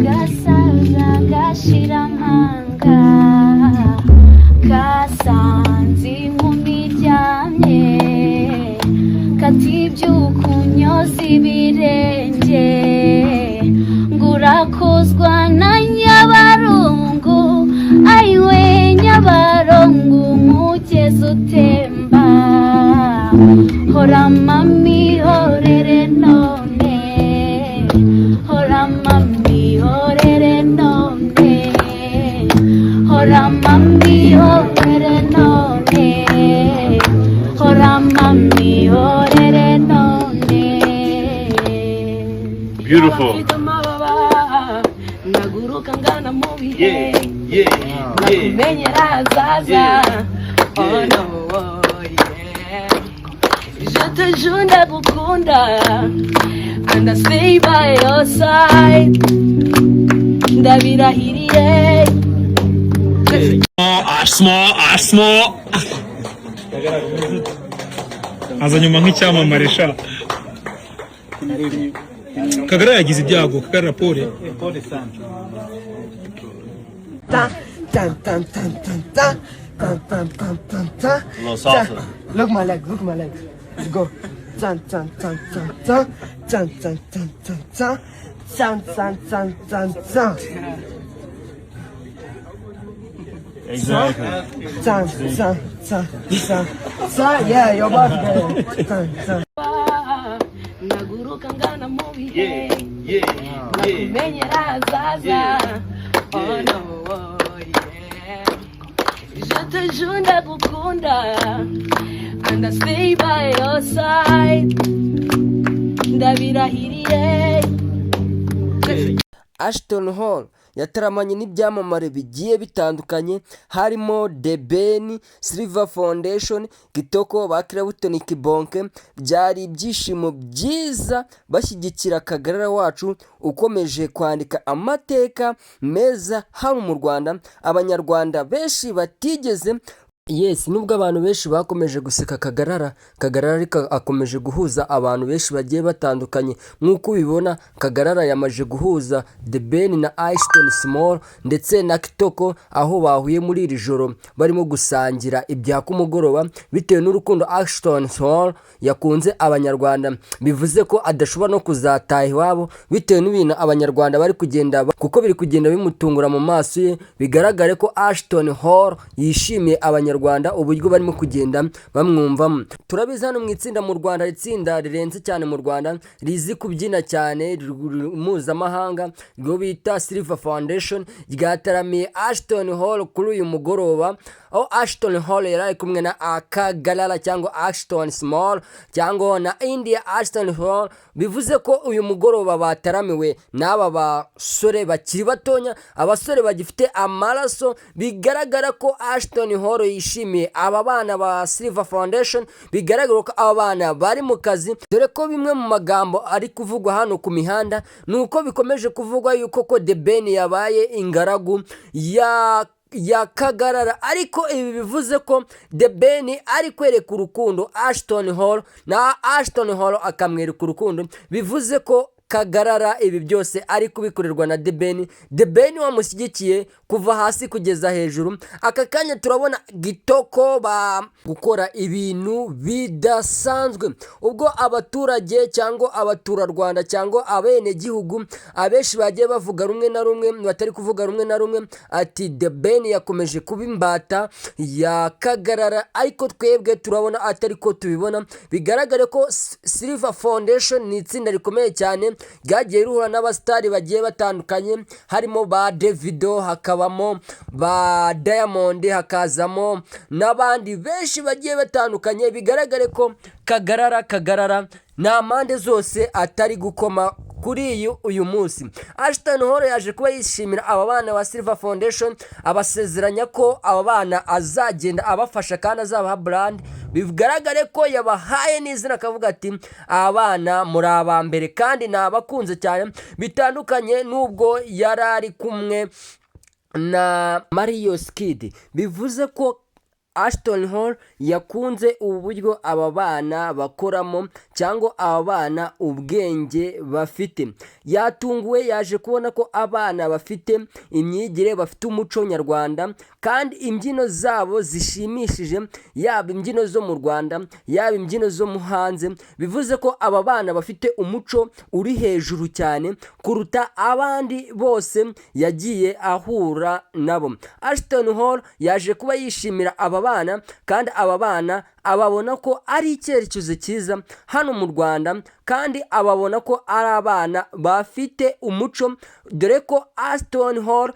gasaza gashiramanga kasanze inkumi iryamye katibyukunyoza ibirenge ngurakozwa na Nyabarongo ayiwe Nyabarongo umugezi utemba hora mami horere none hora mami horere none hora mami horere none hora mami horere none. Beautiful. Naguruka ngana mu bihe nakumenyera hazaza. Oh no, yeah. Je te jure ndagukunda and I stay by your side. Ndabirahiriye. Small. Aza nyuma nk'icyamamare sha. Kagarara yagize ibyago, Kagarara pole. Look my legs. Let's go. Exactly. Yeah, your birthday. Naguruka ngana mu bihe nakumenyera hazaza. Oh no, yeah. Je te jure ndagukunda and I stay by your side. Ndabirahiriye. Ashton Hall yataramanye n'ibyamamare bigiye bitandukanye harimo The Ben, Silver Foundation, Kitoko, Bakira Butoni Kibonke. Byari ibyishimo byiza bashyigikira Kagarara wacu ukomeje kwandika amateka meza hano mu Rwanda. Abanyarwanda benshi batigeze nubwo abantu benshi bakomeje guseka Kagarara ariko akomeje guhuza abantu benshi bagiye batandukanye. Nk'uko ubibona Kagarara yamaje guhuza The Ben na Ashton Small ndetse na Kitoko, aho bahuye muri iri joro barimo gusangira ibya kumugoroba bitewe n'urukundo Ashton Small yakunze abanyarwanda. Bivuze ko adashobora no kuzataha iwabo bitewe n'ibintu abanyarwanda bari kugenda kuko biri kugenda bimutungura mu maso ye. Bigaragare ko Ashton Hall yishimiye abanyarwanda uburyo barimo kugenda bamwumvamo. Turabizi hano mu itsinda mu Rwanda, itsinda rirenze cyane mu Rwanda rizi kubyina cyane mpuzamahanga ryo bita Silver Foundation ryataramiye Ashton Hall kuri uyu mugoroba, aho Ashton Hall yari kumwe na Kagarara cyangwa Ashton Small cyangwa na India Ashton Hall. Bivuze ko uyu mugoroba bataramiwe n'aba basore bakiri batonya, abasore bagifite amaraso. Bigaragara ko Ashton Hall yishimiye aba bana ba Silver Foundation. Bigaragara ko aba bana bari mu kazi, dore ko bimwe mu magambo ari kuvugwa hano ku mihanda nuko bikomeje kuvugwa yuko ko The Ben yabaye ingaragu ya Kagarara, ariko ibi bivuze ko The Ben ari kwereka urukundo Ashton Hall na Ashton Hall akamwereka urukundo. Bivuze ko Kagarara ibi byose ari kubikorerwa na The Ben wamushyigikiye kuva hasi kugeza hejuru. Aka kanya turabona Kitoko gukora ibintu bidasanzwe, ubwo abaturage cyangwa abaturarwanda cyangwa abene gihugu abenshi bagiye bavuga rumwe na rumwe, batari kuvuga rumwe na rumwe ati The Ben yakomeje kuba imbata ya Kagarara, ariko twebwe turabona atari ko tubibona. Bigaragare ko Silver Foundation ni itsinda rikomeye cyane ryagiye ruhura n'abastari bagiye batandukanye, harimo ba Davido, hakabamo ba Diamond, hakazamo n'abandi benshi bagiye batandukanye. Bigaragare ko Kagarara nta mpande zose atari gukoma kuri uyu munsi. Ashton Hall yaje kuba yishimira aba bana ba Silver Foundation, abasezeranya ko aba bana azagenda abafasha kandi azabaha brand. Bigaragare ko yabahaye n'izina akavuga ati aba bana muri abambere kandi nabakunze cyane, bitandukanye nubwo yarari kumwe na Mario Skid. Bivuze ko Ashton Hall yakunze ubu buryo aba bana bakoramo cyangwa aba bana ubwenge bafite. Yatunguwe, yaje kubona ko abana bafite imyigire, bafite umuco nyarwanda kandi imbyino zabo zishimishije, yaba imbyino zo mu Rwanda yaba imbyino zo mu hanze. Bivuze ko aba bana bafite umuco uri hejuru cyane kuruta abandi bose yagiye ahura nabo. Ashton Hall yaje kuba yishimira aba bana kandi aba bana ababona ko ari icyerekezo cyiza hano mu Rwanda kandi ababona ko ari abana bafite umuco, dore ko Ashton Hall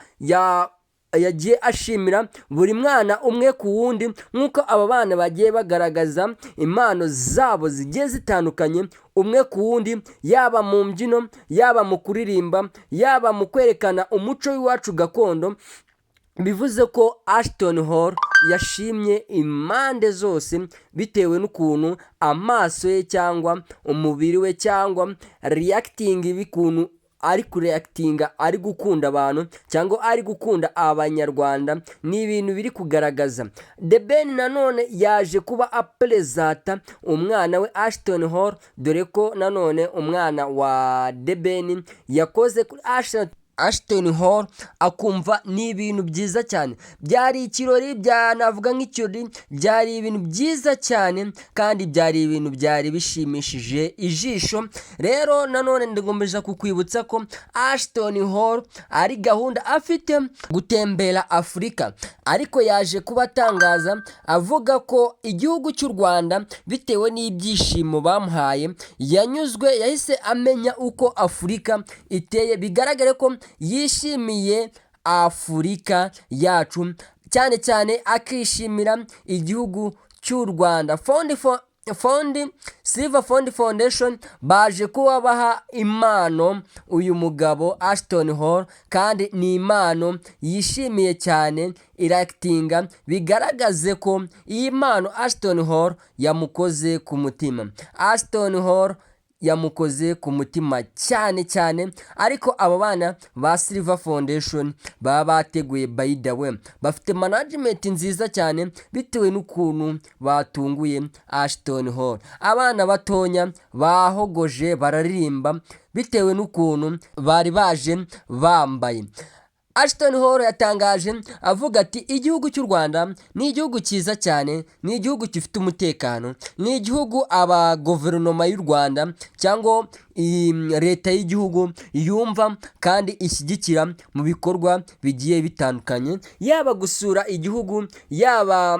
yagiye ashimira buri mwana umwe ku wundi nk'uko aba bana bagiye bagaragaza impano zabo zigiye zitandukanye umwe ku wundi, yaba mu mbyino, yaba mu kuririmba, yaba mu kwerekana umuco w'iwacu gakondo. Bivuze ko Ashton Hall yashimye impande zose bitewe n'ukuntu amaso ye cyangwa umubiri we cyangwa reacting bikuntu ari kureactinga, ari gukunda abantu cyangwa ari gukunda abanyarwanda, ni ibintu biri kugaragaza. The Ben nanone yaje kuba apresenta umwana we Ashton Hall, dore ko nanone umwana wa The Ben yakoze kuri Ashton Hall akumva ni ibintu byiza cyane. Byari ikirori, byanavuga nk'ikirori, byari ibintu byiza cyane kandi byari ibintu byari bishimishije ijisho. Rero nanone ndagombeje kukwibutsa ko Ashton Hall ari gahunda afite gutembera Afurika, ariko yaje kuba atangaza avuga ko igihugu cy'u Rwanda bitewe n'ibyishimo bamuhaye yanyuzwe, yahise amenya uko Afurika iteye. Bigaragare ko yishimiye Afurika yacu, cyane cyane akishimira igihugu cy'u Rwanda. Silver Fund Foundation baje kuba baha impano uyu mugabo Ashton Hall kandi ni impano yishimiye cyane irakitinga, bigaragaze ko iyi mpano Ashton Hall yamukoze ku mutima. Ashton Hall yamukoze ku mutima cyane cyane. Ariko aba bana ba Silver Foundation baba bateguye, by the way bafite management nziza cyane bitewe n'ukuntu batunguye Ashton Hall. Abana batonya bahogoje bararirimba bitewe n'ukuntu bari baje bambaye. Ashton Hall yatangaje avuga ati igihugu cy'u Rwanda ni igihugu cyiza cyane, ni igihugu gifite umutekano, ni igihugu aba guverinoma y'u Rwanda cyangwa leta y'igihugu yumva kandi ishyigikira mu bikorwa bigiye bitandukanye, yaba gusura igihugu, yaba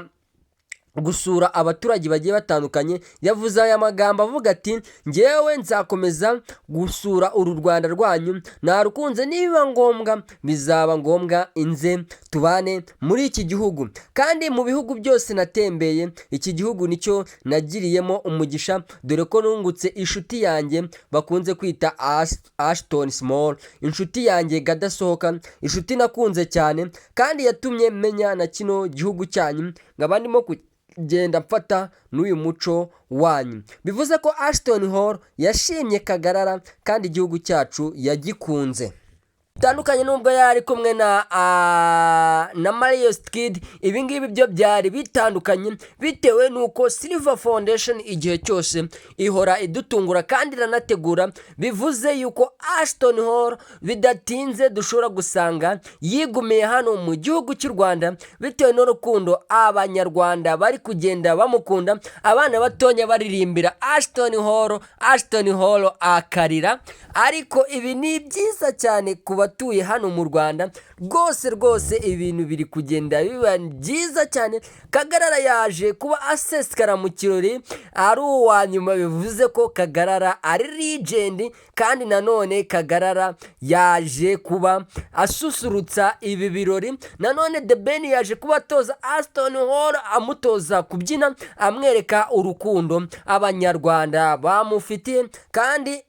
gusura abaturage bagiye batandukanye. Yavuze aya magambo avuga ati ngewe nzakomeza gusura uru Rwanda rwanyu, narukunze, niba ngombwa bizaba ngombwa inze tubane muri iki gihugu. Kandi mu bihugu byose natembeye, iki gihugu nicyo nagiriyemo umugisha, dore ko nungutse inshuti yanjye bakunze kwita Ashton Small, inshuti yanjye gadasohoka, inshuti nakunze cyane kandi yatumye menya na kino gihugu cyanyu, nkaba ndimo genda mfata n'uyu muco wanyu. Bivuze ko Ashton Hall yashimye Kagarara kandi igihugu cyacu yagikunze. Bitandukanye nubwo yari kumwe na Mario Skid, ibi ngibi byo byari bitandukanye bitewe nuko Silver Foundation igihe cyose ihora idutungura kandi iranategura. Bivuze yuko Ashton Hall bidatinze dushobora gusanga yigumiye hano mu gihugu cy'u Rwanda bitewe n'urukundo abanyarwanda bari kugenda bamukunda, abana batonya baririmbira Ashton Hall akarira. Ariko ibi ni byiza cyane ku batuye hano mu Rwanda, rwose ibintu biri kugenda biba byiza cyane. Kagarara yaje kuba asesekara mu kirori ari uwa nyuma, bivuze ko Kagarara ari legend kandi nanone Kagarara yaje kuba asusurutsa ibi birori. Nanone The Ben yaje kuba atoza Ashton Hall, amutoza kubyina, amwereka urukundo abanyarwanda bamufitiye kandi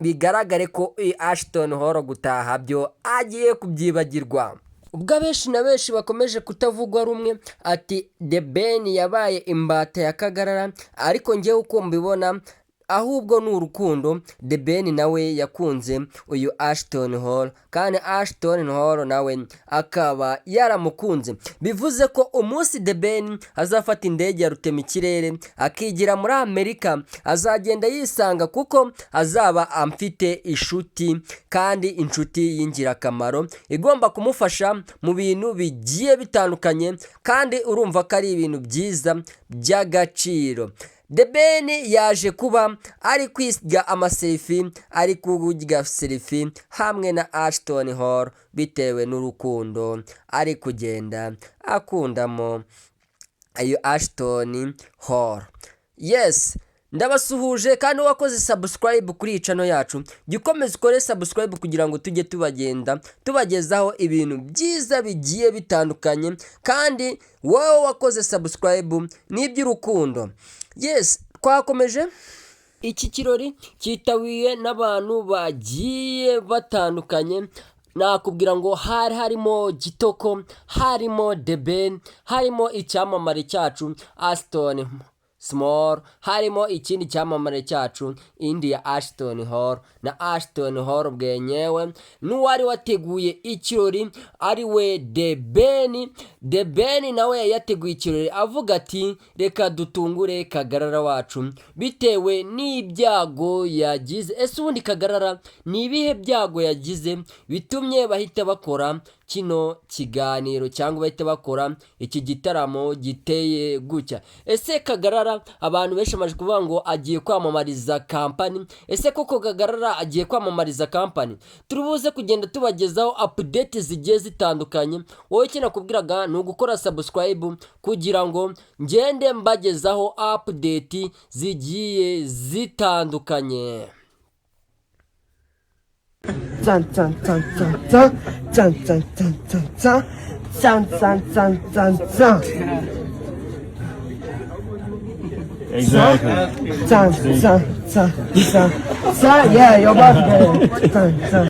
bigaragare ko Ashton Hall gutaha byo agiye kubyibagirwa. Ubwo abenshi na benshi bakomeje kutavugwa rumwe ati The Ben yabaye imbata ya Kagarara, ariko njyewe uko mbibona ahubwo ni urukundo. The Ben nawe yakunze uyu Ashton Hall kandi Ashton Hall nawe akaba yaramukunze. Bivuze ko umunsi The Ben azafata indege ya rutemikirere akigira muri Amerika azagenda yisanga kuko azaba amfite inshuti kandi inshuti y'ingirakamaro igomba kumufasha mu bintu bigiye bitandukanye kandi urumva ko ari ibintu byiza by'agaciro. The Ben yaje kuba ari kwisiga amaselfie ari kujya selfie hamwe na Ashton Hall bitewe n'urukundo ari kugenda akundamo ayo Ashton Hall. Yes, ndabasuhuje kandi wakoze subscribe kuri channel yacu, gikomeze ukore subscribe kugira ngo tujye tubagenda tubagezaho ibintu byiza bigiye bitandukanye kandi wowe wakoze subscribe n'iby'urukundo. Yes, twakomeje. Iki kirori cyitawiye n'abantu bagiye batandukanye. Nakubwira ngo harimo Gitoko, harimo The Ben, harimo icyamamare cyacu Ashton Small, harimo ikindi cyamamare cyacu India Ashton Hall na Ashton Hall bwenyewe n'uwari wateguye ikirori ari we The Ben. The Ben nawe yateguye ikirori avuga ati reka dutungure Kagarara wacu bitewe n'ibyago yagize. Ese ubundi Kagarara ni ibihe byago yagize bitumye bahita bakora kino kiganiro cyangwa bahita bakora iki gitaramo giteye gutya? Ese Kagarara abantu benshi amaje kuvuga ngo agiye kwamamariza company. Ese koko Kagarara agiye kwamamariza company? Turubuze kugenda tubagezaho update zigiye zitandukanye. Wowe kina kubwiraga ni ugukora subscribe kugira ngo ngende mbagezaho update zigiye zitandukanye. Tan tan tan tan tan tan tan tan tan tan tan tan tan tan. Exactly. Tan tan tan tan tan. Yeah, your birthday. Tan tan